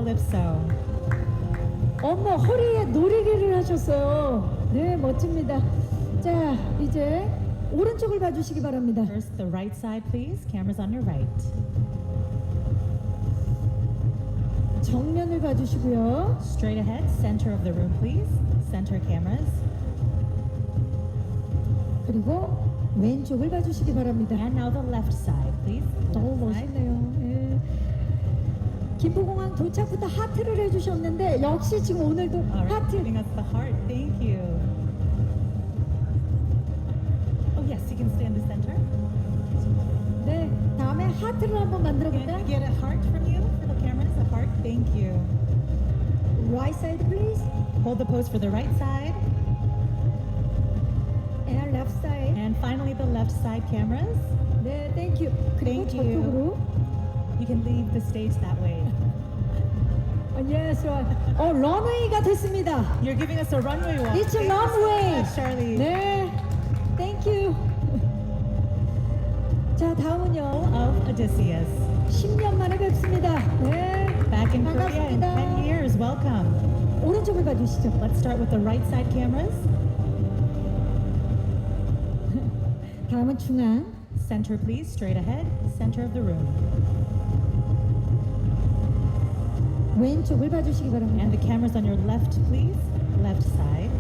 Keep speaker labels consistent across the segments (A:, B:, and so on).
A: Calypso.
B: 어머, 허리에 놀이개를 하셨어요. 네, 멋집니다. 자, 이제 오른쪽을 봐주시기 바랍니다.
A: First, the right side, please. Cameras on your right.
B: 정면을 봐주시고요.
A: Straight ahead, center of the room, please. Center cameras.
B: 그리고 왼쪽을 봐주시기 바랍니다.
A: And now the left side, please.
B: 너무
A: Left side.
B: 멋있네요. 예. 김포공항 도착부터 하트를 해주셨는데 역시 지금 오늘도
A: All right,
B: 하트.
A: giving us the heart. Thank you. Oh, yes, you can stay in the center.
B: 네, 다음에 하트를 한번 만들어
A: Can
B: 볼까요?
A: we get a heart from you for the cameras? A heart. Thank you.
B: Right side please.
A: Hold the pose for the right side.
B: And left side.
A: And finally, the left side cameras.
B: 네, thank you. 그리고
A: Thank you.
B: 저쪽으로.
A: You can leave the stage that way.
B: Yes, right. 런웨이가 됐습니다.
A: You're giving us a runway walk.
B: It's a
A: Thank you so
B: runway.
A: much, Charlie.
B: 네, thank you. 자, 다음은요.
A: Of Odysseus.
B: 10년 만에 뵙습니다. 네,
A: Back in Korea in
B: 반갑습니다.
A: 10 years. Welcome.
B: 오른쪽을 봐주시죠.
A: Let's start with the right side cameras.
B: 다음은 중앙.
A: Center, please. Straight ahead. Center of the room.
B: 왼쪽을 봐주시기 바랍니다.
A: And the cameras on your left, please. Left side.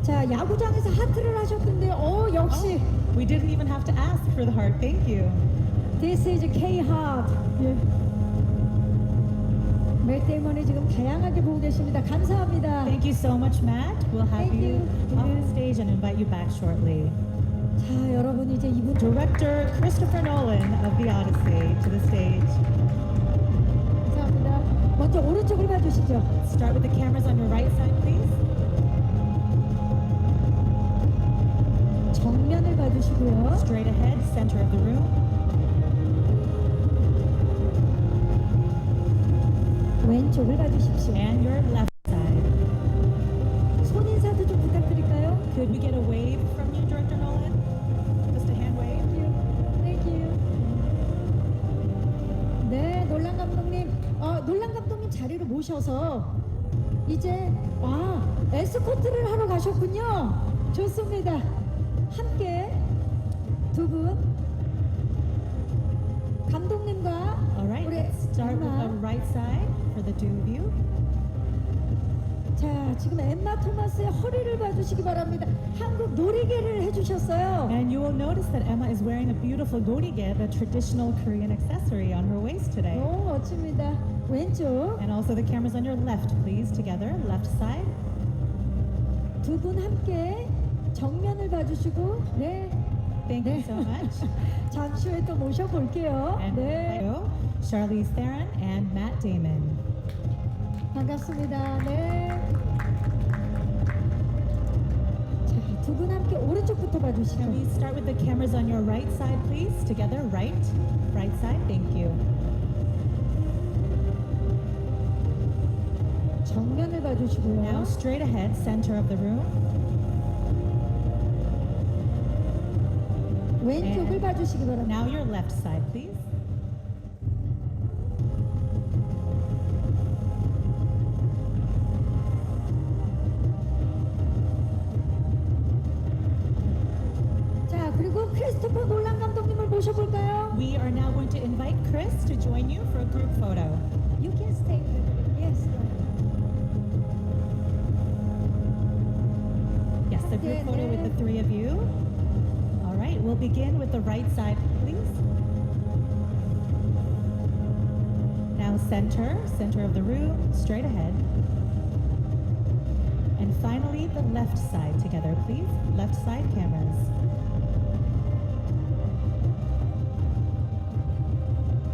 B: 자, 야구장에서 하트를 하셨던데, 역시
A: We didn't even have to ask for the heart. Thank you.
B: This is K-Hub. 예. 맷 데이먼이 지금 다양하게 보고 계십니다. 감사합니다.
A: Thank you so much, Matt. We'll have
B: Thank
A: you
B: you.
A: off the stage and invite you back shortly.
B: 자, 여러분 이제 이분
A: Director Christopher Nolan of The Odyssey to the stage.
B: 감사합니다. 먼저 오른쪽을 봐주시죠.
A: Start with the cameras on your right side, please.
B: 정면을 봐주시고요.
A: Straight ahead, center of the room.
B: 왼쪽을 봐주십시오.
A: And your left side.
B: 손 인사도 좀 부탁드릴까요?
A: Could we get a wave from you, Director Nolan? Just a hand wave.
B: Thank you. 네, 놀란 감독님. 놀란 감독님 자리로 모셔서 이제 에스코트를 하러 가셨군요. 좋습니다. 함께 두 분 감독님과
A: All right,
B: 우리
A: let's start with the
B: 엠마.
A: right side for the two of you.
B: 자, 지금 엠마 토마스의 허리를 봐주시기 바랍니다. 한국 놀이개를 해주셨어요.
A: And you will notice that Emma is wearing a beautiful gorige, the traditional Korean accessory on her waist today.
B: 너무 멋집니다. 왼쪽
A: And also the cameras on your left, please, together, left side.
B: 두 분 함께 정면을 봐주시고 네.
A: Thank you so much.
B: 잠시 후에 또 모셔볼게요.
A: And
B: 네,
A: Charlize Theron and Matt Damon.
B: 반갑습니다. 네. 자, 두 분 함께 오른쪽부터 봐주시죠.
A: Can we start with the cameras on your right side, please? Together, right side. Thank you.
B: 정면을
A: Now
B: 봐주시고요.
A: straight ahead, center of the room.
B: 왼쪽을 봐주시기 바랍니다.
A: Now your left side, please.
B: 자, 그리고 크리스토퍼 놀란 감독님을 모셔볼까요?
A: We are now going to invite Chris to join you for a group photo.
B: You can stay with me. Yes.
A: Yes, the group
B: 네,
A: photo with
B: 네.
A: the three of you. All right, we'll begin with the right side, please. Now center of the room, straight ahead. And finally, the left side together, please. Left side cameras.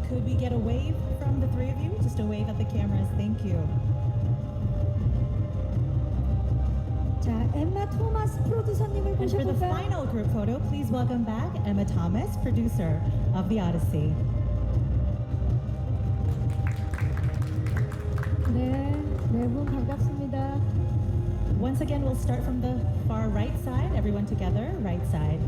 A: Could we get a wave from the three of you? Just a wave at the cameras. Thank you.
B: 자, 엠마 토마스 프로듀서님을
A: And for the
B: 모셔볼까요?
A: final group photo, please welcome back Emma Thomas, producer of The Odyssey.
B: 네, 네 분 반갑습니다.
A: Once again, we'll start from the far right side. Everyone together, right side.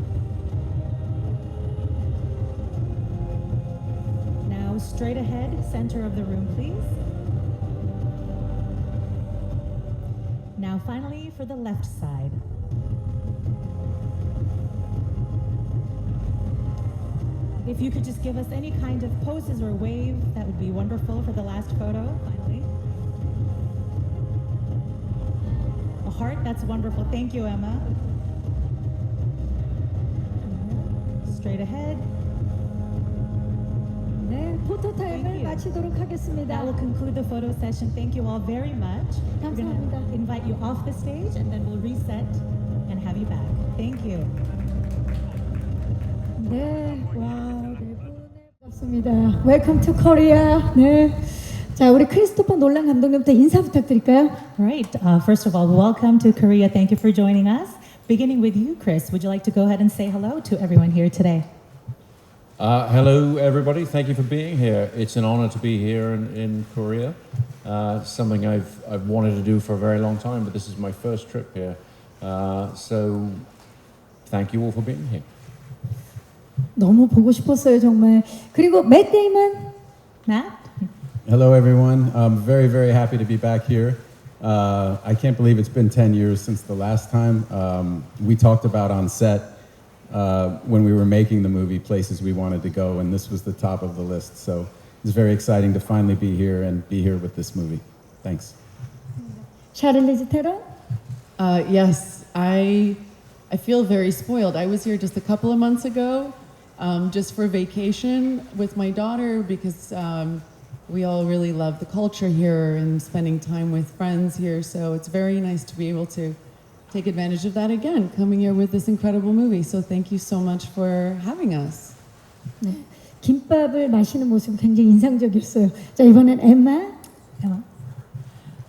A: Now Straight ahead, center of the room, please. Now finally for the left side. If you could just give us any kind of poses or wave, that would be wonderful for the last photo, finally. A heart, that's wonderful. Thank you, Emma. Straight ahead.
B: 네, 포토 타임을
A: Thank you.
B: 마치도록 하겠습니다.
A: That will conclude the photo session. Thank you all very much. We're going
B: 감사합니다.
A: to invite you off the stage and then we'll reset and have you back. Thank you.
B: 네, 와, 네 분의 반갑습니다. Welcome to Korea. 네. 자, 우리 크리스토퍼 놀란 감독님부터 인사 부탁드릴까요?
A: Right. First of all, welcome to Korea. Thank you for joining us. Beginning with you, Chris, would you like to go ahead and say hello to everyone here today?
C: Hello, everybody. Thank you for being here. It's an honor to be here in Korea. Something I've wanted to do for a very long time, but this is my first trip here. So thank you all for being here.
B: 너무 보고 싶었어요, 정말. 그리고 맷 데이먼.
A: Matt?
D: Hello, everyone. I'm very, very happy to be back here. I can't believe it's been 10 years since the last time. We talked about on set when we were making the movie places we wanted to go, and this was the top of the list. So it's very exciting to finally be here and be here with this movie. Thanks.
B: 샤를리즈 테론.
E: Yes, I feel very spoiled. I was here just a couple of months ago, just for vacation with my daughter because we all really love the culture here and spending time with friends here. So it's very nice to be able to take advantage of that again, coming here with this incredible movie. So thank you so much for having us.
B: 네. 김밥을 마시는 모습이 굉장히 인상적이었어요. 자, 이번엔 엠마.
A: Emma?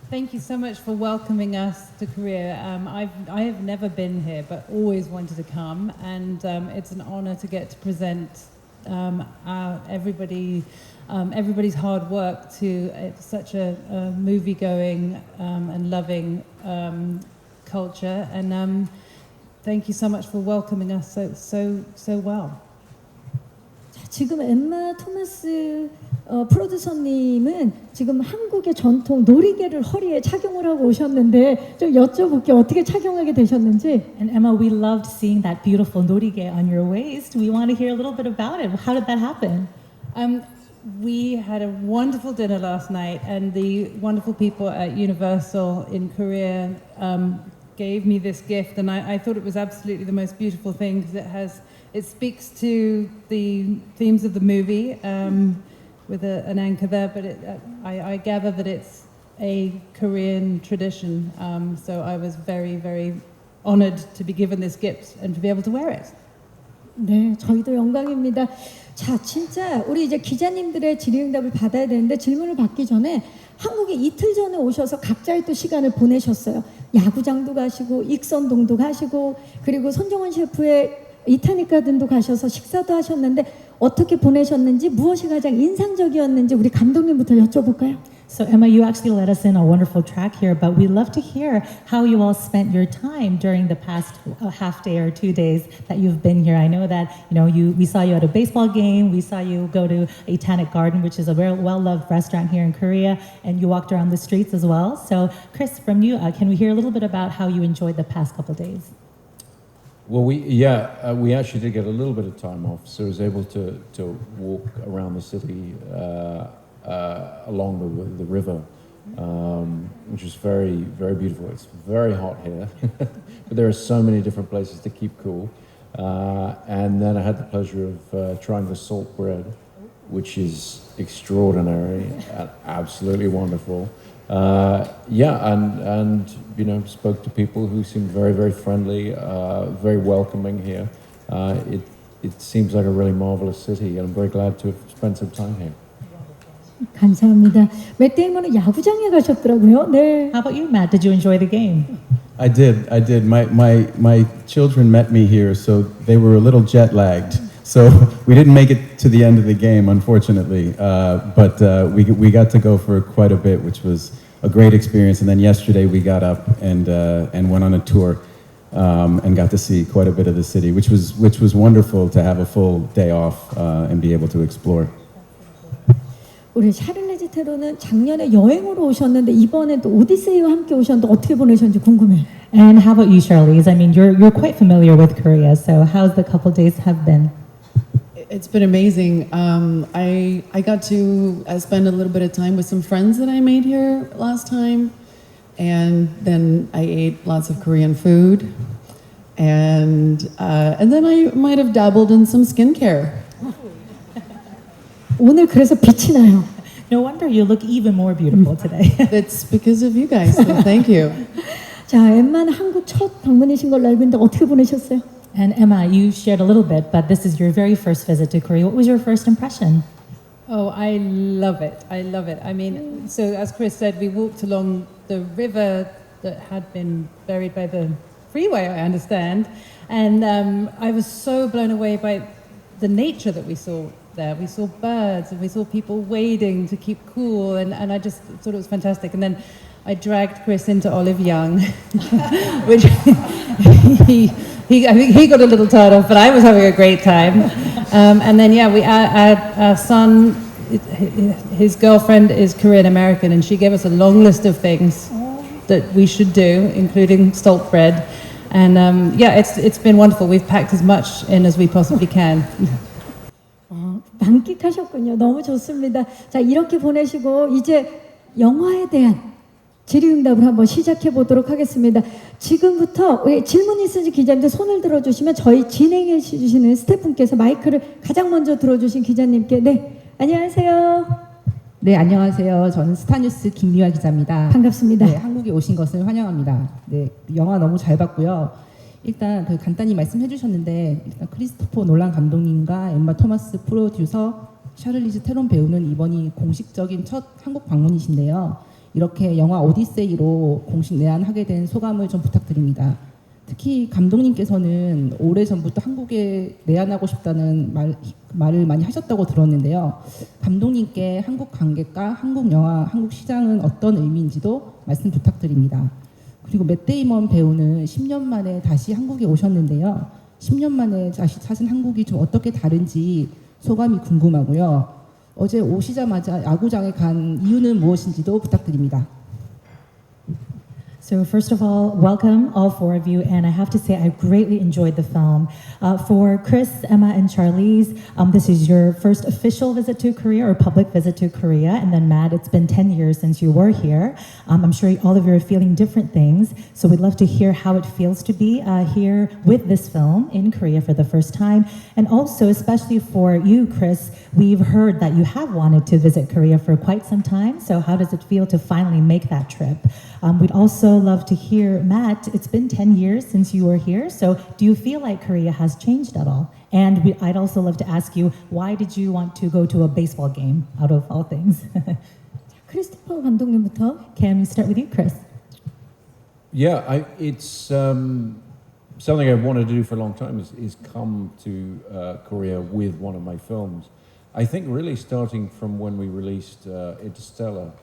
F: Thank you so much for welcoming us to Korea. I have never been here, but always wanted to come, and it's an honor to get to present everybody's hard work to such a movie-going and loving culture. And thank you so much for welcoming us so well.
B: 자, 지금 엠마 토마스 프로듀서님은 지금 한국의 전통 놀이개를 허리에 착용을 하고 오셨는데 좀 여쭤볼게요. 어떻게 착용하게 되셨는지.
A: And Emma, we loved seeing that beautiful norige on your waist. We want to hear a little bit about it. How did that happen?
F: We had a wonderful dinner last night, and the wonderful people at Universal in Korea gave me this gift, and I thought it was absolutely the most beautiful thing because it speaks to the themes of the movie with an anchor there, but I gather that it's a Korean tradition. So I was very, very honored to be given this gift and to be able to wear it.
B: 네, 저희도 영광입니다. 자, 진짜 우리 이제 기자님들의 질의응답을 받아야 되는데 질문을 받기 전에 한국에 이틀 전에 오셔서 각자의 또 시간을 보내셨어요. 야구장도 가시고 익선동도 가시고 그리고 손정원 셰프의 이타닉 가든도 가셔서 식사도 하셨는데 어떻게 보내셨는지 무엇이 가장 인상적이었는지 우리 감독님부터 여쭤볼까요?
A: So Emma, you actually led us in a wonderful track here, but we'd love to hear how you all spent your time during the past half day or 2 days that you've been here. I know that we saw you at a baseball game, we saw you go to Itanic Garden, which is a very well-loved restaurant here in Korea, and you walked around the streets as well. So Chris, from you, can we hear a little bit about how you enjoyed the past couple of days?
C: Well, we actually did get a little bit of time off, so I was able to walk around the city along the river, which is very, very beautiful. It's very hot here, but there are so many different places to keep cool. And then I had the pleasure of trying the salt bread, which is extraordinary and absolutely wonderful. And spoke to people who seemed very, very friendly, very welcoming here. It seems like a really marvelous city, and I'm very glad to have spent some time here.
B: 감사합니다. 맷 데이먼은 야구장에 가셨더라고요. 네.
A: How about you, Matt? Did you enjoy the game?
D: I did. My children met me here, so they were a little jet lagged. So we didn't make it to the end of the game, unfortunately. But we got to go for quite a bit, which was a great experience. And then yesterday we got up and went on a tour and got to see quite a bit of the city, which was wonderful to have a full day off and be able to explore.
B: 우리 샤를레즈 테로는 작년에 여행으로 오셨는데 이번에 또 오디세이와 함께 오셨는데 어떻게 보내셨는지 궁금해요.
A: And how about you, Charlize? I mean, you're quite familiar with Korea, so how's the couple days have been?
E: It's been amazing. I got to spend a little bit of time with some friends that I made here last time, and then I ate lots of Korean food, and then I might have dabbled in some skincare.
B: 오늘 그래서 빛이 나요.
A: No wonder you look even more beautiful today.
E: It's because of you guys. So thank you.
B: 자, 엠마는 한국 첫 방문이신 걸로 알고 있는데 어떻게 보내셨어요?
A: And Emma, you shared a little bit, but this is your very first visit to Korea. What was your first impression?
F: Oh, I love it. I love it. I mean, so as Chris said, we walked along the river that had been buried by the freeway, I understand. And I was so blown away by the nature that we saw there. We saw birds and we saw people wading to keep cool. And I just thought it was fantastic. And then I dragged Chris into Olive Young, which I think he got a little tired of, but I was having a great time. And then, yeah, our son, his girlfriend is Korean American, and she gave us a long list of things that we should do, including salt bread. And yeah, it's been wonderful. We've packed as much in as we possibly can.
B: 만끽하셨군요. 너무 좋습니다. 자, 이렇게 보내시고 이제 영화에 대한 질의응답을 한번 시작해 보도록 하겠습니다. 지금부터 우리 질문 있으신 기자님들 손을 들어주시면 저희 진행해 주시는 스태프분께서 마이크를 가장 먼저 들어주신 기자님께 네, 안녕하세요.
G: 네, 안녕하세요. 저는 스타뉴스 김미화 기자입니다.
B: 반갑습니다.
G: 네, 한국에 오신 것을 환영합니다. 네, 영화 너무 잘 봤고요. 일단 간단히 말씀해 주셨는데 일단 크리스토퍼 놀란 감독님과 엠마 토마스 프로듀서, 샤를리즈 테론 배우는 이번이 공식적인 첫 한국 방문이신데요. 이렇게 영화 오디세이로 공식 내한하게 된 소감을 좀 부탁드립니다. 특히 감독님께서는 오래전부터 한국에 내한하고 싶다는 말을 많이 하셨다고 들었는데요. 감독님께 한국 관객과 한국 영화, 한국 시장은 어떤 의미인지도 말씀 부탁드립니다. 그리고 맷 데이먼 배우는 10년 만에 다시 한국에 오셨는데요. 10년 만에 다시 찾은 한국이 좀 어떻게 다른지 소감이 궁금하고요. 어제 오시자마자 야구장에 간 이유는 무엇인지도 부탁드립니다.
A: So first of all, welcome all four of you, and I have to say I greatly enjoyed the film. For Chris, Emma, and Charlize, this is your first official visit to Korea or public visit to Korea, and then Matt, it's been 10 years since you were here. I'm sure all of you are feeling different things, so we'd love to hear how it feels to be here with this film in Korea for the first time, and also especially for you, Chris, we've heard that you have wanted to visit Korea for quite some time, so how does it feel to finally make that trip? We'd also love to hear, Matt, it's been 10 years since you were here, so do you feel like Korea has changed at all? And I'd also love to ask you, why did you want to go to a baseball game, out of all things?
B: 크리스토퍼 감독님부터.
A: Can we start with you, Chris?
C: Yeah, it's something I've wanted to do for a long time is come to Korea with one of my films. I think really starting from when we released Interstellar,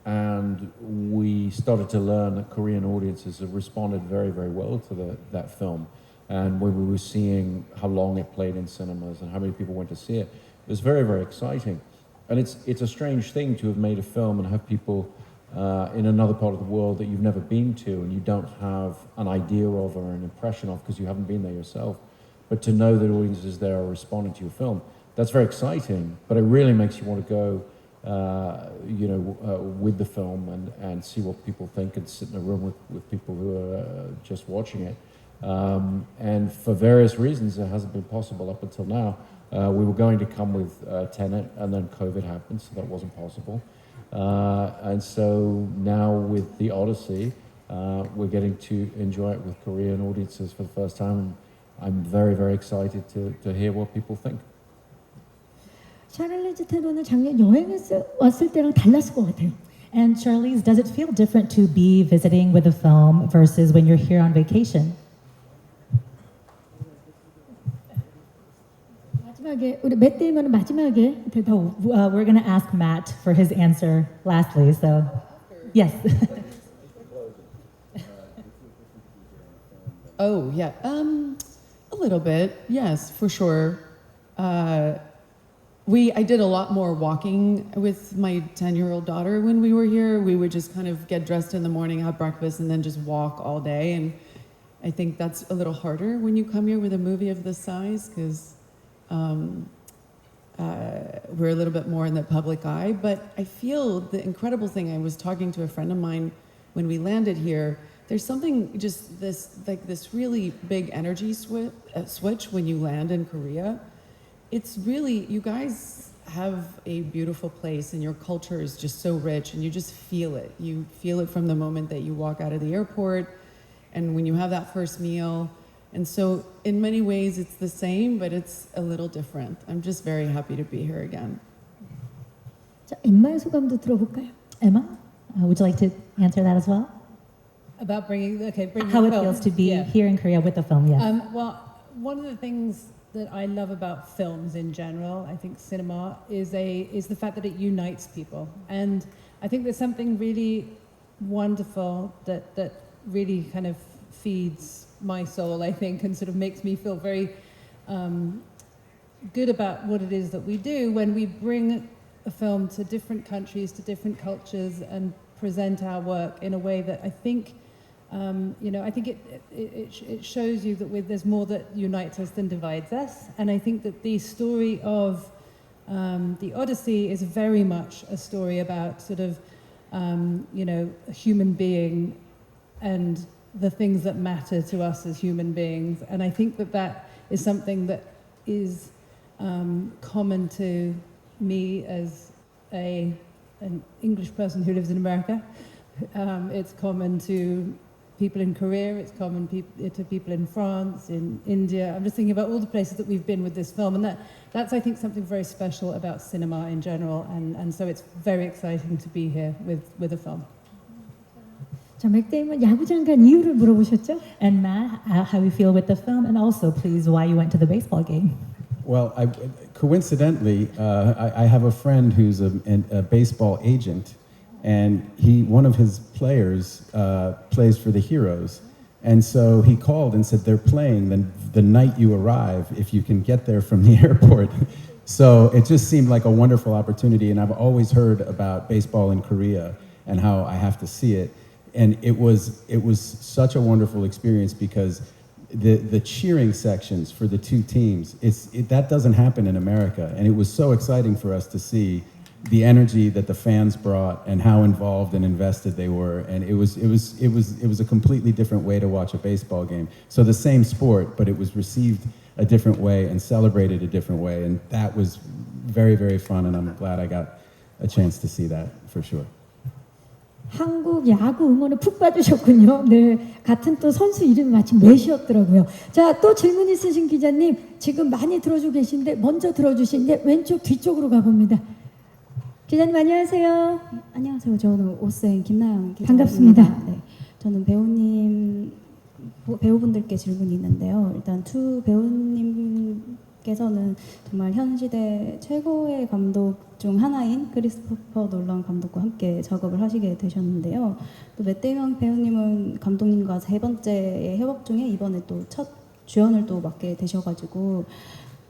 C: and we started to learn that Korean audiences have responded very, very well to that film. And when we were seeing how long it played in cinemas and how many people went to see it, it was very, very exciting. And it's a strange thing to have made a film and have people in another part of the world that you've never been to and you don't have an idea of or an impression of because you haven't been there yourself. But to know that audiences there are responding to your film, that's very exciting. But it really makes you want to go with the film and see what people think and sit in a room with people who are just watching it. And for various reasons, it hasn't been possible up until now. We were going to come with Tenet, and then COVID happened, so that wasn't possible. And so now with The Odyssey, we're getting to enjoy it with Korean audiences for the first time. I'm very, very excited to hear what people think.
B: 샤를리즈 테론은 작년 여행에서 왔을 때랑 달랐을 것 같아요.
A: And Charlize, does it feel different to be visiting with a film versus when you're here on vacation?
B: 마지막에 우리 맷 데이먼은 마지막에 대답.
A: Oh, we're going to ask Matt for his answer lastly, so yes.
E: Oh, yeah. A little bit, yes, for sure. I did a lot more walking with my 10-year-old daughter when we were here. We would just kind of get dressed in the morning, have breakfast, and then just walk all day. And I think that's a little harder when you come here with a movie of this size because we're a little bit more in the public eye. But I feel the incredible thing, I was talking to a friend of mine when we landed here, there's something just this really big energy switch when you land in Korea. It's really, you guys have a beautiful place and your culture is just so rich and you just feel it. You feel it from the moment that you walk out of the airport and when you have that first meal. And so in many ways it's the same, but it's a little different. I'm just very happy to be here again.
B: 자, 엠마의 소감도 들어볼까요?
A: Emma, would you like to answer that as well?
F: About bringing
A: How
F: the
A: it
F: film.
A: feels to be
F: Yeah.
A: here in Korea with the film, yes.
F: Well, one of the things that I love about films in general, I think cinema, is the fact that it unites people. And I think there's something really wonderful that really kind of feeds my soul, I think, and sort of makes me feel very good about what it is that we do when we bring a film to different countries, to different cultures, and present our work in a way that I think I think it shows you that there's more that unites us than divides us. And I think that the story of the Odyssey is very much a story about sort of, a human being and the things that matter to us as human beings. And I think that is something that is common to me as an English person who lives in America. It's common to people in Korea, it's common to people in France, in India. I'm just thinking about all the places that we've been with this film, and that's I think something very special about cinema in general, and so it's very exciting to be here with the film.
B: 자, 맥 데이먼 야구장 간 이유를 물어보셨죠?
A: And Matt, how you feel with the film, and also, please, why you went to the baseball game.
D: Well, coincidentally, I have a friend who's a baseball agent, and one of his players plays for the Heroes. And so he called and said they're playing the night you arrive if you can get there from the airport. So it just seemed like a wonderful opportunity, and I've always heard about baseball in Korea and how I have to see it. And it was such a wonderful experience because the cheering sections for the two teams, that doesn't happen in America. And it was so exciting for us to see the energy that the fans brought and how involved and invested they were. And it was a completely different way to watch a baseball game. So the same sport, but it was received a different way and celebrated a different way. And that was very, very fun. And I'm glad I got a chance to see that for sure.
B: 한국 야구 응원에 푹 빠지셨군요. 네, 같은 또 선수 이름이 마침 넷이었더라고요. 자, 또 질문 있으신 기자님 지금 많이 들어주고 계신데 먼저 들어주신 왼쪽 뒤쪽으로 가봅니다. 기자님 안녕하세요.
H: 안녕하세요. 저는 오스엔 김나영 기자입니다.
B: 반갑습니다.
H: 네, 저는 배우분들께 질문이 있는데요. 일단 두 배우님께서는 정말 현 시대 최고의 감독 중 하나인 크리스토퍼 놀란 감독과 함께 작업을 하시게 되셨는데요. 또 맷 데이먼 배우님은 감독님과 세 번째의 협업 중에 이번에 또 첫 주연을 또 맡게 되셔가지고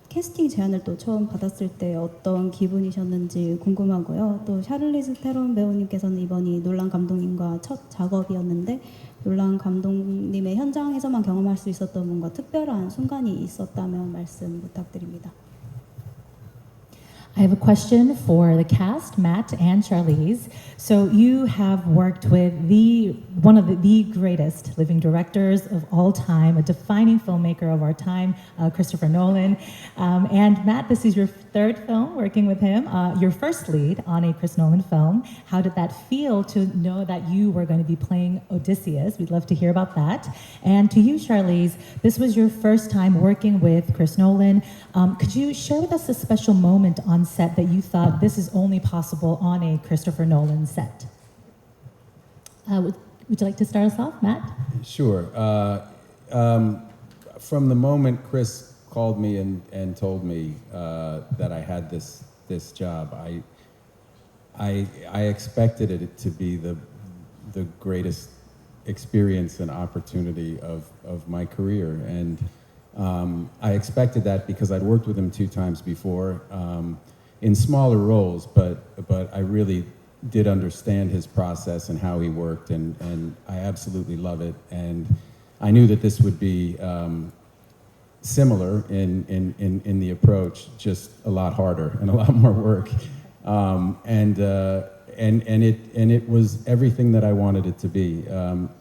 H: 캐스팅 제안을 또 처음 받았을 때 어떤 기분이셨는지 궁금하고요. 또 샤를리즈 테론 배우님께서는 이번이 놀란 감독님과 첫 작업이었는데 놀란 감독님의 현장에서만 경험할 수 있었던 뭔가 특별한 순간이 있었다면 말씀 부탁드립니다.
A: I have a question for the cast, Matt and Charlize. So you have worked with one of the greatest living directors of all time, a defining filmmaker of our time, Christopher Nolan. And Matt, this is your third film working with him, your first lead on a Chris Nolan film. How did that feel to know that you were going to be playing Odysseus? We'd love to hear about that. And to you, Charlize, this was your first time working with Chris Nolan. Could you share with us a special moment on set that you thought this is only possible on a Christopher Nolan set? Would you like to start us off, Matt?
D: Sure. From the moment Chris called me and told me that I had this job, I expected it to be the greatest experience and opportunity of my career, and I expected that because I'd worked with him 2 times before. in smaller roles, but I really did understand his process and how he worked, and I absolutely love it. And I knew that this would be similar in the approach, just a lot harder and a lot more work. And it was everything that I wanted it to be,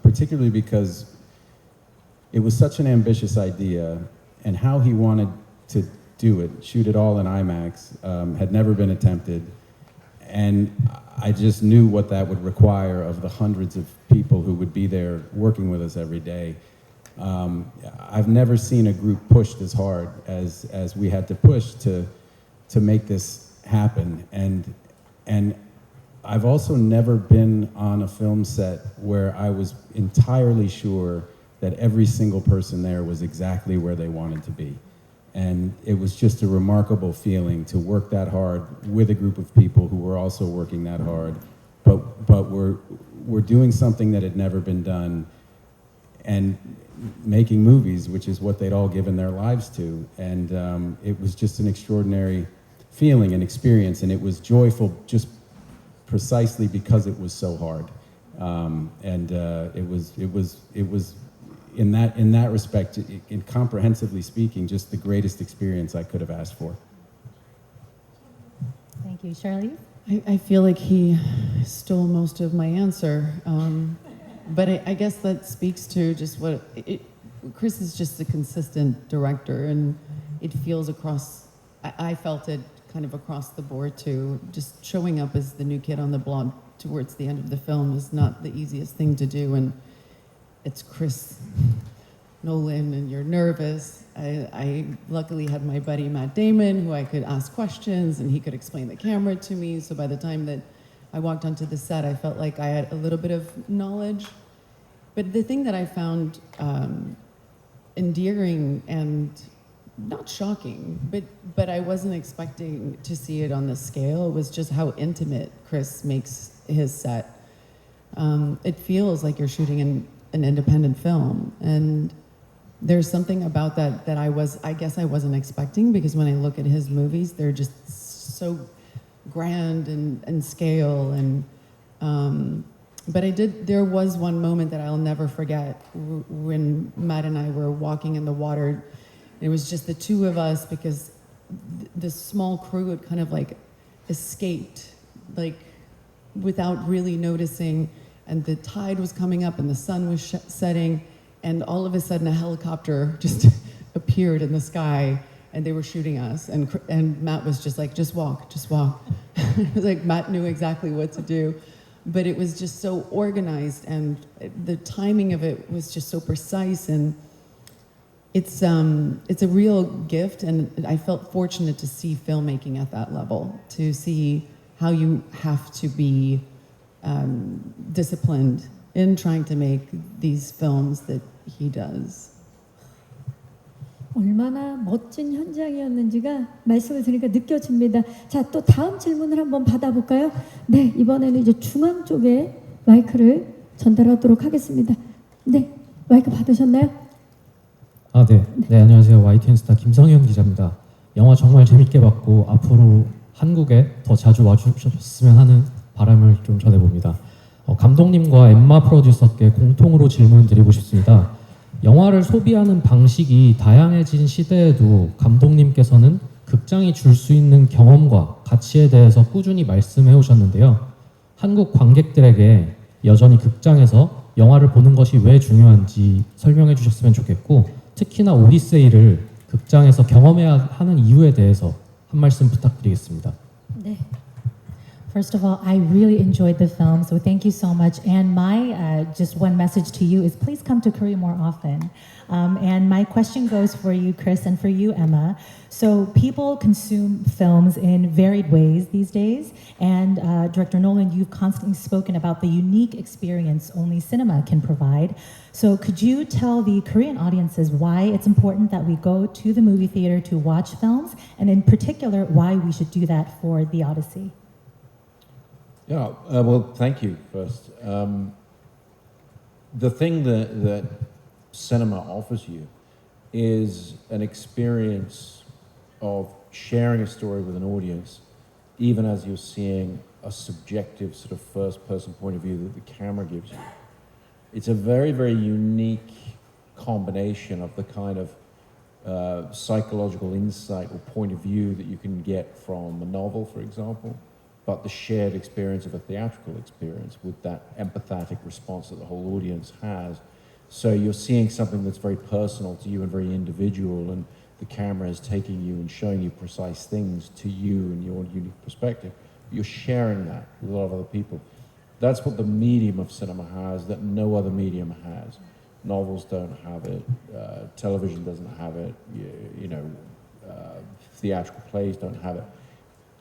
D: particularly because it was such an ambitious idea, and how he wanted to do it, shoot it all in IMAX, had never been attempted. And I just knew what that would require of the hundreds of people who would be there working with us every day. I've never seen a group pushed as hard as we had to push to make this happen. And I've also never been on a film set where I was entirely sure that every single person there was exactly where they wanted to be. And it was just a remarkable feeling to work that hard with a group of people who were also working that hard, but we're doing something that had never been done, and making movies, which is what they'd all given their lives to. And it was just an extraordinary feeling and experience, and it was joyful just precisely because it was so hard. It was in that respect, in comprehensively speaking, just the greatest experience I could have asked for.
A: Thank you. Charlize?
E: I feel like he stole most of my answer. But I guess that speaks to just Chris is just a consistent director, and it feels across, I felt it kind of across the board too. Just showing up as the new kid on the block towards the end of the film is not the easiest thing to do, and it's Chris Nolan, and you're nervous. I luckily had my buddy Matt Damon, who I could ask questions, and he could explain the camera to me. So by the time that I walked onto the set, I felt like I had a little bit of knowledge. But the thing that I found endearing and not shocking, but I wasn't expecting to see it on this scale, was just how intimate Chris makes his set. It feels like you're shooting an independent film, and there's something about that I guess I wasn't expecting, because when I look at his movies, they're just so grand and scale, and but there was one moment that I'll never forget when Matt and I were walking in the water. It was just the two of us, because the small crew had kind of like escaped, like without really noticing, and the tide was coming up and the sun was setting, and all of a sudden a helicopter just appeared in the sky, and they were shooting us, and Matt was just like, just walk. It was like Matt knew exactly what to do, but it was just so organized, and the timing of it was just so precise, and it's a real gift, and I felt fortunate to see filmmaking at that level, to see how you have to be disciplined in trying to make these films that he does.
B: 얼마나 멋진 현장이었는지가 말씀을 드리니까 느껴집니다. 자, 또 다음 질문을 한번 받아볼까요? 네, 이번에는 이제 중앙 쪽에 마이크를 전달하도록 하겠습니다. 네, 마이크 받으셨나요?
I: 네, 안녕하세요. YTN 스타 김성현 기자입니다. 영화 정말 재밌게 봤고 앞으로 한국에 더 자주 와주셨으면 하는 바람을 좀 전해봅니다. 감독님과 엠마 프로듀서께 공통으로 질문 드리고 싶습니다. 영화를 소비하는 방식이 다양해진 시대에도 감독님께서는 극장이 줄 수 있는 경험과 가치에 대해서 꾸준히 말씀해 오셨는데요. 한국 관객들에게 여전히 극장에서 영화를 보는 것이 왜 중요한지 설명해 주셨으면 좋겠고, 특히나 오디세이를 극장에서 경험해야 하는 이유에 대해서 한 말씀 부탁드리겠습니다.
B: 네.
A: First of all, I really enjoyed the film, so thank you so much. And my just one message to you is please come to Korea more often. And my question goes for you, Chris, and for you, Emma. So people consume films in varied ways these days, and Director Nolan, you've constantly spoken about the unique experience only cinema can provide. So could you tell the Korean audiences why it's important that we go to the movie theater to watch films, and in particular, why we should do that for The Odyssey?
C: Yeah, well, thank you first. The thing that cinema offers you is an experience of sharing a story with an audience even as you're seeing a subjective sort of first-person point of view that the camera gives you. It's a very, very unique combination of the kind of psychological insight or point of view that you can get from a novel, for example, but the shared experience of a theatrical experience with that empathetic response that the whole audience has. So you're seeing something that's very personal to you and very individual, and the camera is taking you and showing you precise things to you and your unique perspective. You're sharing that with a lot of other people. That's what the medium of cinema has that no other medium has. Novels don't have it, television doesn't have it, theatrical plays don't have it.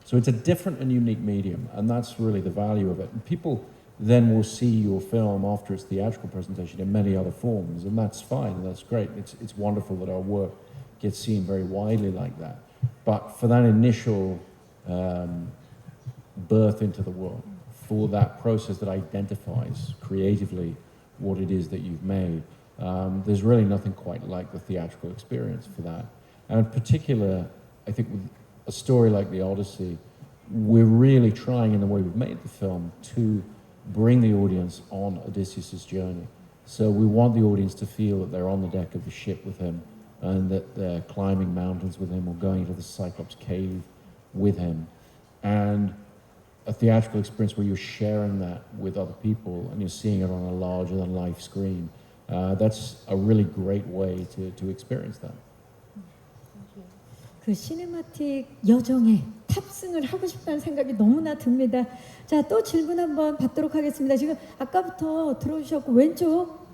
C: So it's a different and unique medium, and that's really the value of it. And people then will see your film after its theatrical presentation in many other forms, and that's fine, and that's great. It's wonderful that our work gets seen very widely like that. But for that initial birth into the world, for that process that identifies creatively what it is that you've made, there's really nothing quite like the theatrical experience for that. And in particular, I think with a story like The Odyssey, we're really trying in the way we've made the film to bring the audience on Odysseus' journey. So we want the audience to feel that they're on the deck of the ship with him, and that they're climbing mountains with him or going to the Cyclops cave with him. And a theatrical experience where you're sharing that with other people and you're seeing it on a larger than life screen. That's a really great way to experience that.
B: 그 시네마틱 여정에 탑승을 하고 싶다는 생각이 너무나 듭니다. 자, 또 질문 한번 받도록 하겠습니다. 지금 아까부터 들어주셨고 왼쪽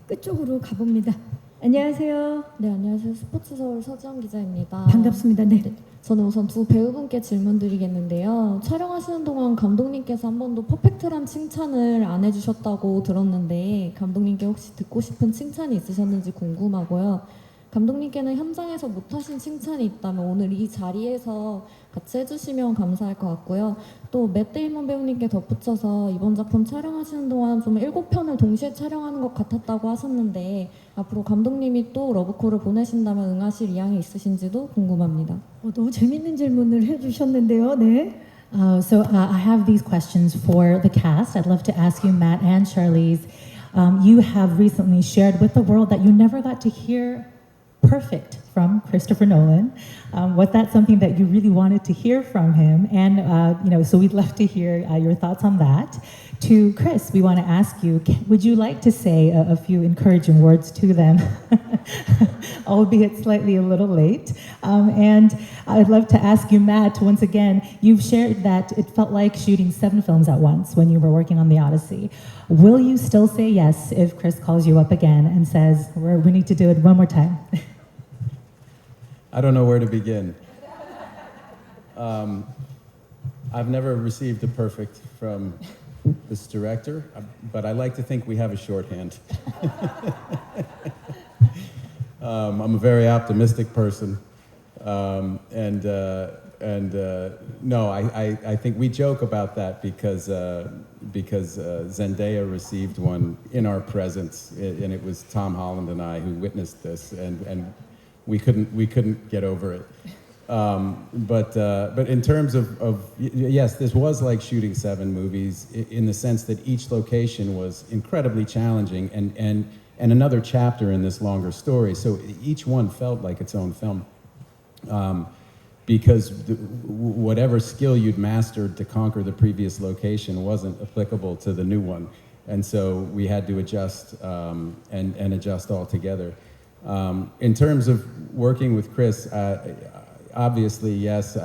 B: 끝쪽으로 가봅니다. 안녕하세요.
J: 네, 안녕하세요. 스포츠서울 서지영 기자입니다.
B: 반갑습니다. 네.
J: 저는 우선 두 배우분께 질문드리겠는데요. 촬영하시는 동안 감독님께서 한 번도 퍼펙트란 칭찬을 안 해주셨다고 들었는데 감독님께 혹시 듣고 싶은 칭찬이 있으셨는지 궁금하고요. 감독님께는 현장에서 못하신 칭찬이 있다면 오늘 이 자리에서 같이 해주시면 감사할 것 같고요. 또 맷 데이먼 배우님께 덧붙여서 이번 작품 촬영하시는 동안 좀 7편을 동시에 촬영하는 것 같았다고 하셨는데 앞으로 감독님이 또 러브콜을 보내신다면 응하실 의향이 있으신지도 궁금합니다.
B: 너무 재밌는 질문을 해주셨는데요. 네.
A: So I have these questions for the cast. I'd love to ask you, Matt and Charlize. You have recently shared with the world that you never got to hear perfect from Christopher Nolan. Was that something that you really wanted to hear from him? And so we'd love to hear your thoughts on that. To Chris, we want to ask you, would you like to say a few encouraging words to them, albeit slightly a little late? And I'd love to ask you, Matt, once again, you've shared that it felt like shooting 7 films at once when you were working on The Odyssey. Will you still say yes if Chris calls you up again and says, we need to do it one more time?
D: I don't know where to begin. I've never received a perfect from this director, but I like to think we have a shorthand. I'm a very optimistic person, no, I think we joke about that because Zendaya received one in our presence, and it was Tom Holland and I who witnessed this, and we couldn't get over it. But in terms of yes, this was like shooting 7 movies in the sense that each location was incredibly challenging and another chapter in this longer story. So each one felt like its own film. Because whatever skill you'd mastered to conquer the previous location wasn't applicable to the new one. And so we had to adjust and adjust all together. In terms of working with Chris, obviously, yes,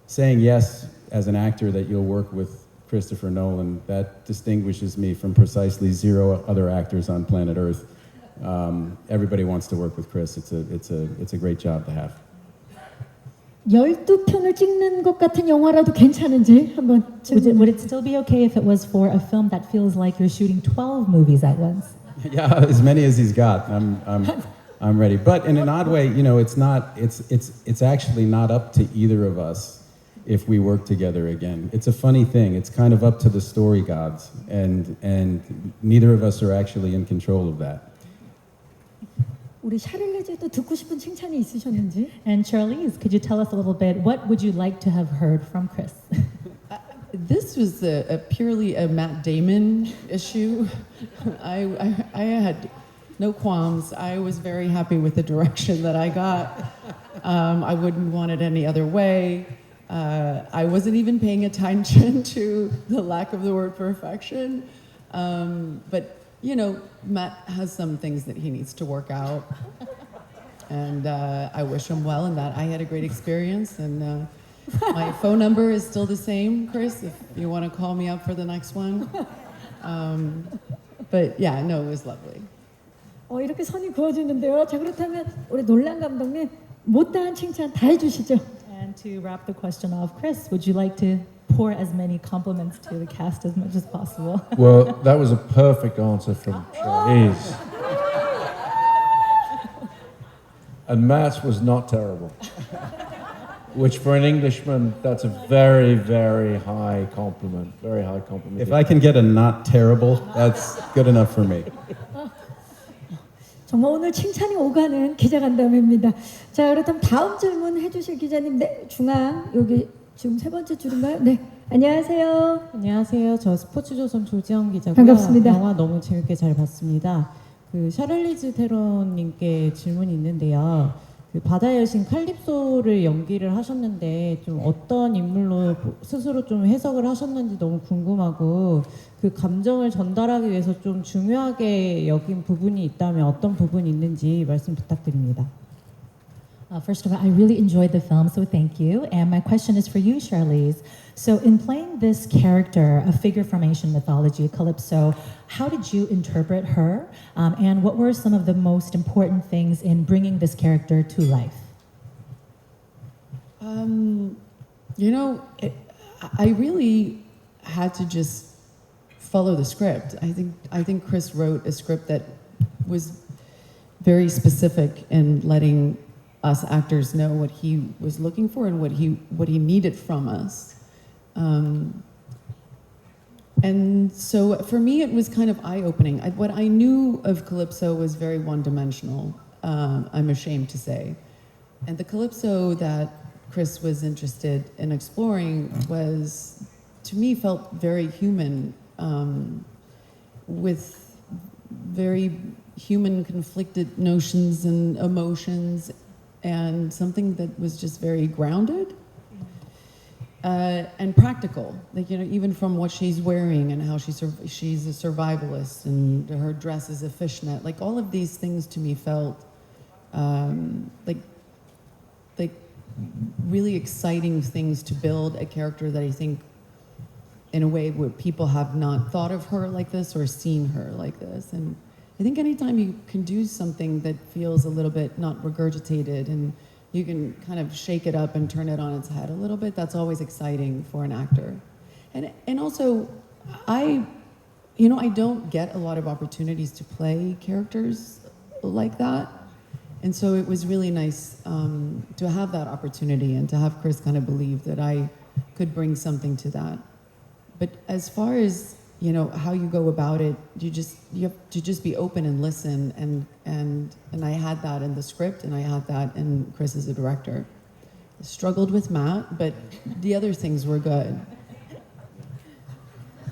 D: saying yes as an actor that you'll work with Christopher Nolan, that distinguishes me from precisely 0 other actors on planet Earth. Everybody wants to work with Chris. It's a great job to have.
B: 12편을 찍는 것 같은 영화라도 괜찮은지 한번
A: Would it still be okay if it was for a film that feels like you're shooting 12 movies at once?
D: Yeah, as many as he's got. I'm ready. But in an odd way, it's actually not up to either of us if we work together again. It's a funny thing. It's kind of up to the story gods, and neither of us are actually in control of that.
B: 우리 샤를리즈도 듣고 싶은 칭찬이 있으셨는지?
A: And Charlize, could you tell us a little bit, what would you like to have heard from Chris?
E: This was a purely a Matt Damon issue. I had no qualms. I was very happy with the direction that I got. I wouldn't want it any other way. I wasn't even paying attention to the lack of the word perfection. But, you know, Matt has some things that he needs to work out. And I wish him well in that. I had a great experience, and my phone number is still the same, Chris, if you want to call me up for the next one. But yeah, no, it was lovely.
B: 이렇게 선이 그어지는데요. 자, 그렇다면 우리 놀란 감독님 못다한 칭찬 다 해주시죠.
A: And to wrap the question off, Chris, would you like to pour as many compliments to the cast as much as possible?
C: Well, that was a perfect answer from Charlize. And Matt was not terrible. Which for an Englishman, that's a very, very high compliment. Very high compliment.
D: If I can get a not terrible, that's good enough for me.
B: 정말 오늘 칭찬이 오가는 기자간담회입니다. 자, 그렇다면 다음 질문 해주실 기자님, 네, 중앙 여기 지금 세 번째 줄인가요? 네, 안녕하세요.
K: 안녕하세요. 저 스포츠조선 조지영 기자고요.
B: 반갑습니다.
K: 영화 너무 재밌게 잘 봤습니다. 그 샤를리즈 테론님께 질문이 있는데요. 그 바다의 여신 칼립소를 연기를 하셨는데 좀 어떤 인물로 스스로 좀 해석을 하셨는지 너무 궁금하고 그 감정을 전달하기 위해서 좀 중요하게 여긴 부분이 있다면 어떤 부분이 있는지 말씀 부탁드립니다.
A: First of all, I really enjoyed the film, so thank you. And my question is for you, Charlize. So, in playing this character, a figure from Asian mythology, Calypso, how did you interpret her? And what were some of the most important things in bringing this character to life?
E: You know, I really had to just follow the script. I think Chris wrote a script that was very specific in letting us actors know what he was looking for and what he needed from us. And so for me, it was kind of eye-opening. What I knew of Calypso was very one-dimensional, I'm ashamed to say. And the Calypso that Chris was interested in exploring was, to me, felt very human, with very human conflicted notions and emotions, and something that was just very grounded and practical. Like, you know, even from what she's wearing and how she's a survivalist and her dress is a fishnet. Like, all of these things to me felt like really exciting things to build a character that I think, in a way, where people have not thought of her like this or seen her like this. And I think anytime you can do something that feels a little bit not regurgitated and you can kind of shake it up and turn it on its head a little bit, that's always exciting for an actor. And also, I don't get a lot of opportunities to play characters like that. And so it was really nice to have that opportunity and to have Chris kind of believe that I could bring something to that. But as far as, you know, how you go about it, you have to just be open and listen, and I had that in the script, and I had that in Chris as a director. I struggled with Matt, but the other things were good.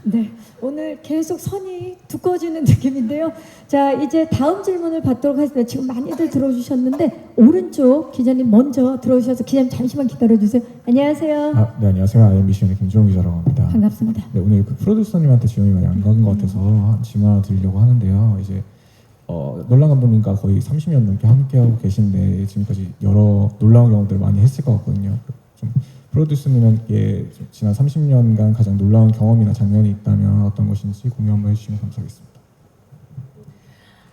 B: 네, 오늘 계속 선이 두꺼워지는 느낌인데요. 자, 이제 다음 질문을 받도록 하겠습니다. 지금 많이들 들어주셨는데 오른쪽 기자님 먼저 들어오셔서 기자님 잠시만 기다려주세요. 안녕하세요.
L: 네, 안녕하세요. IMBC의 김주영 기자라고 합니다.
B: 반갑습니다.
L: 네, 오늘 그 프로듀서님한테 질문이 많이 안 간 것 같아서 질문 하나 드리려고 하는데요. 이제 놀란 감독님과 거의 30년 넘게 함께하고 계신데 지금까지 여러 놀라운 경험들을 많이 했을 것 같거든요. 좀 프로듀서님에게 지난 30년간 가장 놀라운 경험이나 장면이 있다면 어떤 것인지 공유 한번 해주시면 감사하겠습니다.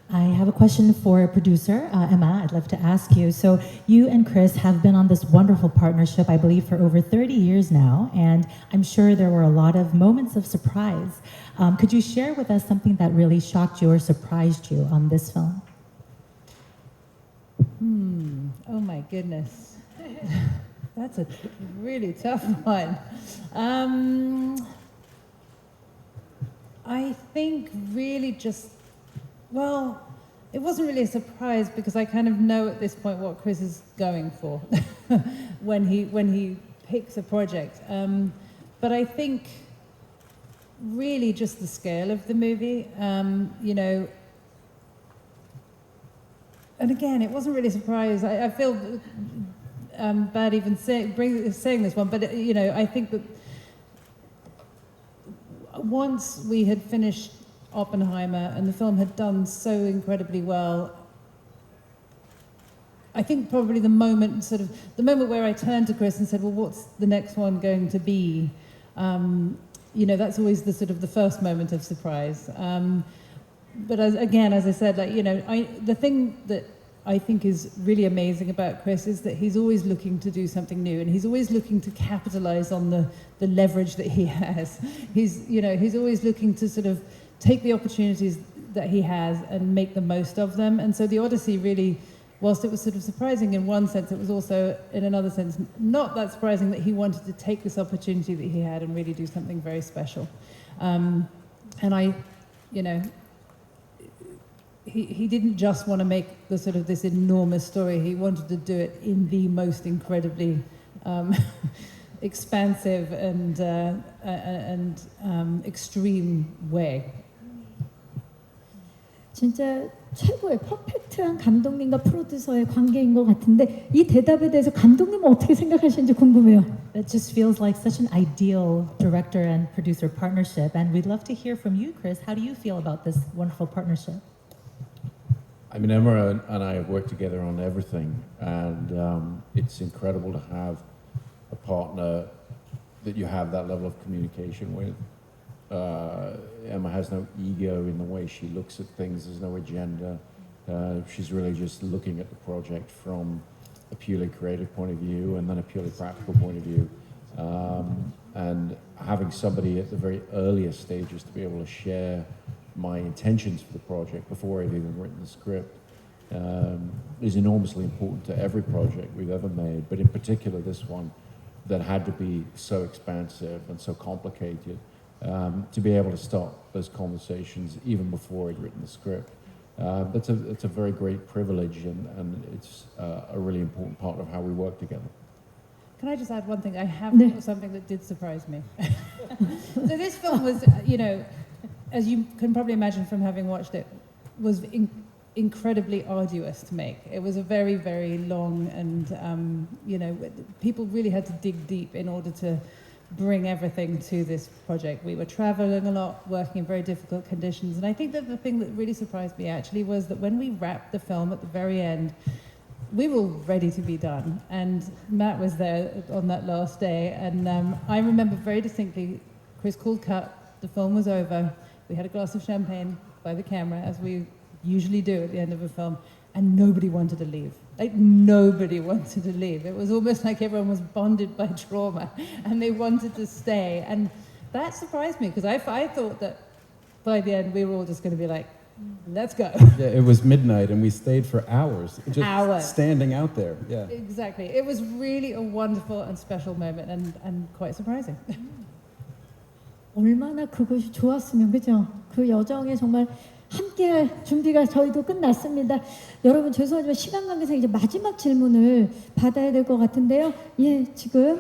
A: I have a question for producer Emma. I'd love to ask you. So you and Chris have been on this wonderful partnership, I believe, for over 30 years now, and I'm sure there were a lot of moments of surprise. Could you share with us something that really shocked you or surprised you on this film?
F: Oh my goodness. That's a really tough one. I think really just, well, it wasn't really a surprise because I kind of know at this point what Chris is going for when he picks a project. But I think really just the scale of the movie, you know. And again, it wasn't really a surprise. I feel bad even saying this one, but you know, I think that once we had finished Oppenheimer and the film had done so incredibly well, I think probably the moment where I turned to Chris and said, well, what's the next one going to be? You know, that's always the first moment of surprise. But as I said, like, you know, the thing that I think is really amazing about Chris is that he's always looking to do something new, and he's always looking to capitalize on the leverage that he has. He's always looking to sort of take the opportunities that he has and make the most of them. And so the Odyssey really, whilst it was sort of surprising in one sense, it was also in another sense not that surprising that he wanted to take this opportunity that he had and really do something very special. And I, you know, he didn't just want to make the sort of this enormous story. He wanted to do it in the most incredibly expansive and extreme way.
B: 진짜 최고의 퍼펙트한 감독님과 프로듀서의 관계인 것 같은데 이 대답에 대해서 감독님은 어떻게 생각하시는지 궁금해요.
A: It just feels like such an ideal director and producer partnership, and we'd love to hear from you, Chris. How do you feel about this wonderful partnership?
C: I mean, Emma and I have worked together on everything, and it's incredible to have a partner that you have that level of communication with. Emma has no ego in the way she looks at things. There's no agenda. She's really just looking at the project from a purely creative point of view and then a purely practical point of view. And having somebody at the very earliest stages to be able to share my intentions for the project before I've even written the script is enormously important to every project we've ever made, but in particular this one that had to be so expansive and so complicated. To be able to start those conversations even before I'd written the script. It's a very great privilege, and it's a really important part of how we work together.
F: Can I just add one thing? I have something that did surprise me. So this film was, you know, as you can probably imagine from having watched it, was incredibly arduous to make. It was a very, very long and, you know, people really had to dig deep in order to bring everything to this project. We were traveling a lot, working in very difficult conditions, and I think that the thing that really surprised me actually was that when we wrapped the film at the very end, we were all ready to be done, and Matt was there on that last day, and I remember very distinctly, Chris called cut, the film was over, we had a glass of champagne by the camera, as we usually do at the end of a film, and nobody wanted to leave. Like, nobody wanted to leave. It was almost like everyone was bonded by trauma and they wanted to stay. And that surprised me because I thought that by the end we were all just going to be like, let's go.
D: Yeah, it was midnight and we stayed for hours. Just standing out there. Yeah.
F: Exactly. It was really a wonderful and special moment and quite surprising.
B: 얼마나 그것이 좋았으면, 그죠? 그 여정에 정말 함께할 준비가 저희도 끝났습니다. 여러분 죄송하지만 시간 관계상 이제 마지막 질문을 받아야 될 것 같은데요. 예, 지금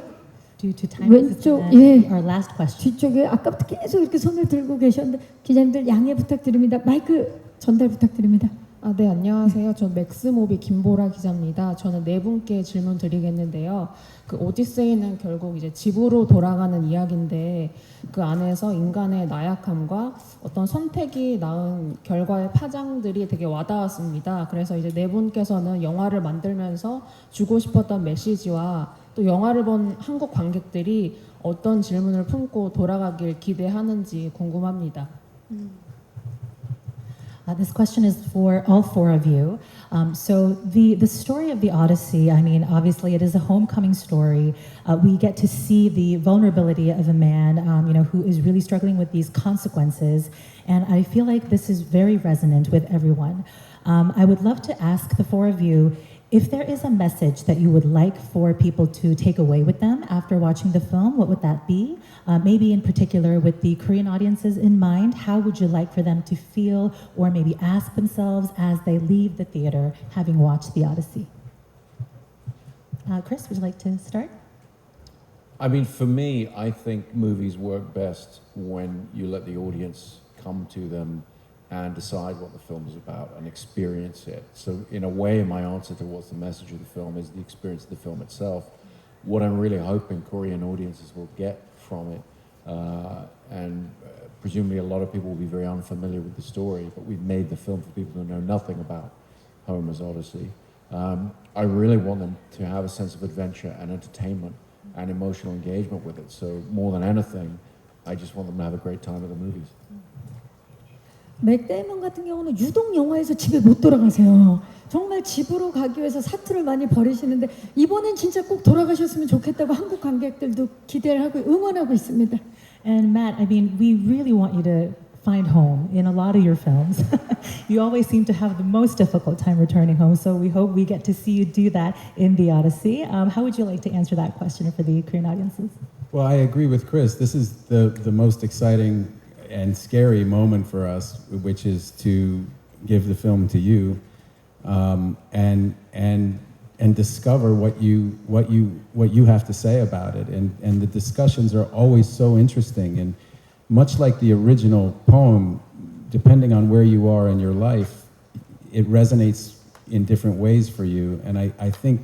A: Due to time
B: 왼쪽
A: constraints, our last question.
B: 뒤쪽에 아까부터 계속 이렇게 손을 들고 계셨는데 기자님들 양해 부탁드립니다. 마이크 전달 부탁드립니다.
M: 네, 안녕하세요. 전 맥스모비 김보라 기자입니다. 저는 네 분께 질문 드리겠는데요. 그 오디세이는 결국 이제 집으로 돌아가는 이야기인데 그 안에서 인간의 나약함과 어떤 선택이 낳은 결과의 파장들이 되게 와닿았습니다. 그래서 이제 네 분께서는 영화를 만들면서 주고 싶었던 메시지와 또 영화를 본 한국 관객들이 어떤 질문을 품고 돌아가길 기대하는지 궁금합니다.
A: This question is for all four of you. So the story of the Odyssey, I mean, obviously it is a homecoming story. We get to see the vulnerability of a man, you know, who is really struggling with these consequences. And I feel like this is very resonant with everyone. I would love to ask the four of you if there is a message that you would like for people to take away with them after watching the film, what would that be? Maybe in particular with the Korean audiences in mind, how would you like for them to feel or maybe ask themselves as they leave the theater having watched The Odyssey? Chris, would you like to start?
C: I mean, for me, I think movies work best when you let the audience come to them and decide what the film is about and experience it. So in a way, my answer to what's the message of the film is the experience of the film itself. What I'm really hoping Korean audiences will get from it, and presumably a lot of people will be very unfamiliar with the story, but we've made the film for people who know nothing about Homer's Odyssey. I really want them to have a sense of adventure and entertainment and emotional engagement with it. So more than anything, I just want them to have a great time at the movies.
B: 맥 데이먼 같은 경우는 유독 영화에서 집에 못 돌아가세요. 정말 집으로 가기 위해서 사투를 많이 벌이시는데 이번엔 진짜 꼭 돌아가셨으면 좋겠다고 한국 관객들도 기대를 하고 응원하고 있습니다.
A: And Matt, I mean, we really want you to find home in a lot of your films. You always seem to have the most difficult time returning home, so we hope we get to see you do that in The Odyssey. How would you like to answer that question for the Korean audiences?
D: Well, I agree with Chris. This is the most exciting and scary moment for us, which is to give the film to you, and discover what you have to say about it. And the discussions are always so interesting. And much like the original poem, depending on where you are in your life, it resonates in different ways for you. And I think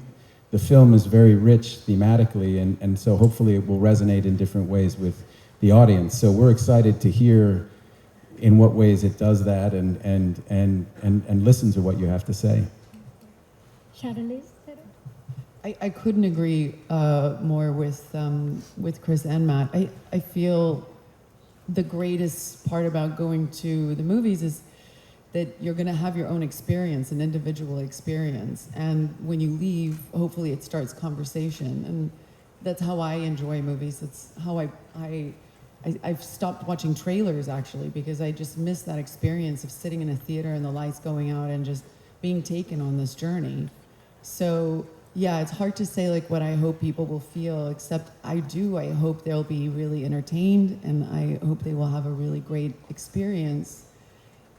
D: the film is very rich thematically, and so hopefully it will resonate in different ways with the audience. So we're excited to hear in what ways it does that, and listen to what you have to say.
E: I couldn't agree more with Chris and Matt. I feel the greatest part about going to the movies is that you're going to have your own experience, an individual experience. And when you leave, hopefully it starts conversation. And that's how I enjoy movies. That's how I've stopped watching trailers, actually, because I just miss that experience of sitting in a theater and the lights going out and just being taken on this journey. So yeah, it's hard to say like what I hope people will feel, except I hope they'll be really entertained, and I hope they will have a really great experience.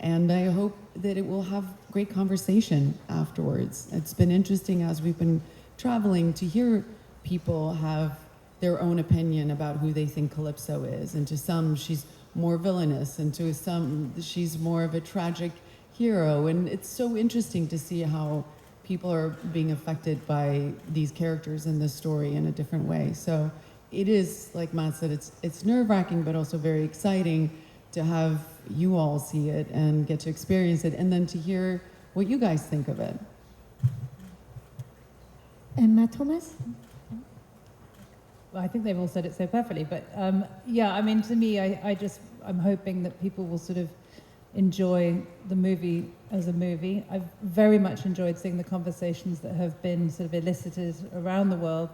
E: And I hope that it will have great conversation afterwards. It's been interesting as we've been traveling to hear people have their own opinion about who they think Calypso is. And to some, she's more villainous, and to some, she's more of a tragic hero. And it's so interesting to see how people are being affected by these characters in this story in a different way. So it is, like Matt said, it's nerve-wracking, but also very exciting to have you all see it and get to experience it, and then to hear what you guys think of it.
B: Emma Thomas?
F: Well, I think they've all said it so perfectly, but yeah, I mean, to me, I'm hoping that people will sort of enjoy the movie as a movie. I've very much enjoyed seeing the conversations that have been sort of elicited around the world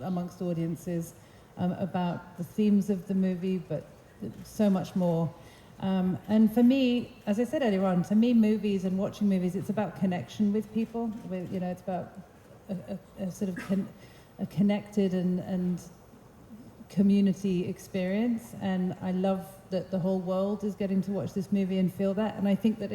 F: amongst audiences about the themes of the movie, but so much more. And for me, as I said earlier on, to me, movies and watching movies, it's about connection with people. It's about a sort of a connected and community experience. And I love that the whole world is getting to watch this movie and feel that. And I think that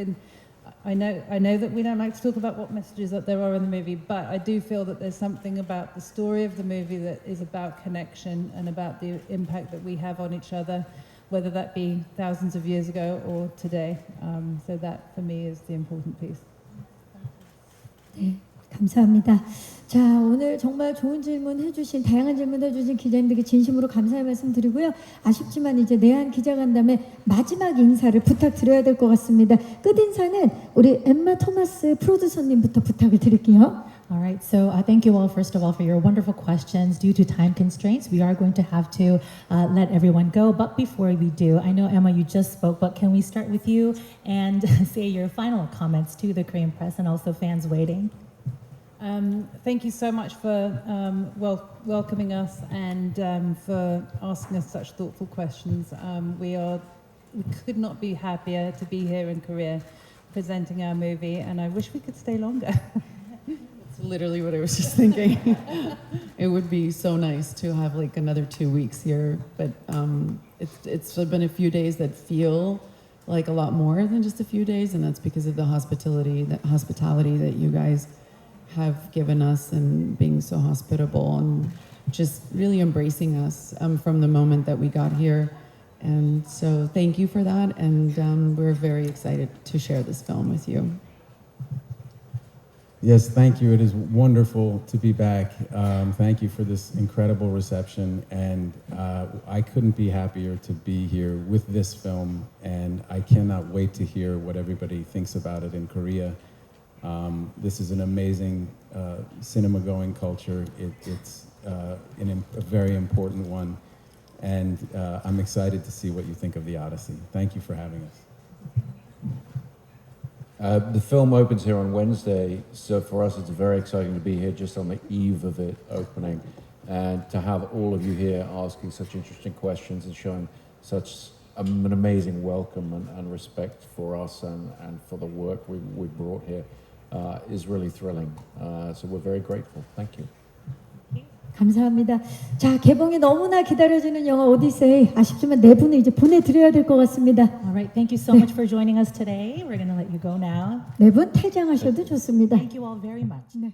F: I know that we don't like to talk about what messages that there are in the movie, but I do feel that there's something about the story of the movie that is about connection and about the impact that we have on each other, whether that be thousands of years ago or today. So that, for me, is the important piece.
B: 네, 감사합니다. 자, 오늘 정말 좋은 질문 해주신, 다양한 질문 해주신 기자님들께 진심으로 감사의 말씀 드리고요. 아쉽지만 이제 내한 기자간담회 마지막 인사를 부탁드려야 될 것 같습니다. 끝인사는 우리 엠마 토마스 프로듀서님부터 부탁을 드릴게요.
A: All right, so thank you all, first of all, for your wonderful questions. Due to time constraints, we are going to have to let everyone go. But before we do, I know, Emma, you just spoke, but can we start with you and say your final comments to the Korean press and also fans waiting?
F: Thank you so much for welcoming us and for asking us such thoughtful questions. We could not be happier to be here in Korea presenting our movie, and I wish we could stay longer.
E: It's literally what I was just thinking. It would be so nice to have like another 2 weeks here, but it's been a few days that feel like a lot more than just a few days, and that's because of the hospitality that you guys have given us and being so hospitable and just really embracing us from the moment that we got here. And so thank you for that, and we're very excited to share this film with you.
D: Yes, thank you. It is wonderful to be back. Thank you for this incredible reception, and I couldn't be happier to be here with this film, and I cannot wait to hear what everybody thinks about it in Korea. This is an amazing cinema-going culture. It's a very important one, and I'm excited to see what you think of The Odyssey. Thank you for having us.
C: The film opens here on Wednesday, so for us it's very exciting to be here just on the eve of it opening, and to have all of you here asking such interesting questions and showing such an amazing welcome and respect for us and for the work we brought here is really thrilling. So we're very grateful. Thank you.
B: 감사합니다. 자, 개봉이 너무나 기다려지는 영화 오디세이. 아쉽지만 네 분을 이제 보내드려야 될 것 같습니다.
A: All right, thank you so much for joining us today. We're going to let you go now.
B: 네 분 퇴장하셔도 좋습니다.
A: Thank you all very much.
B: 네.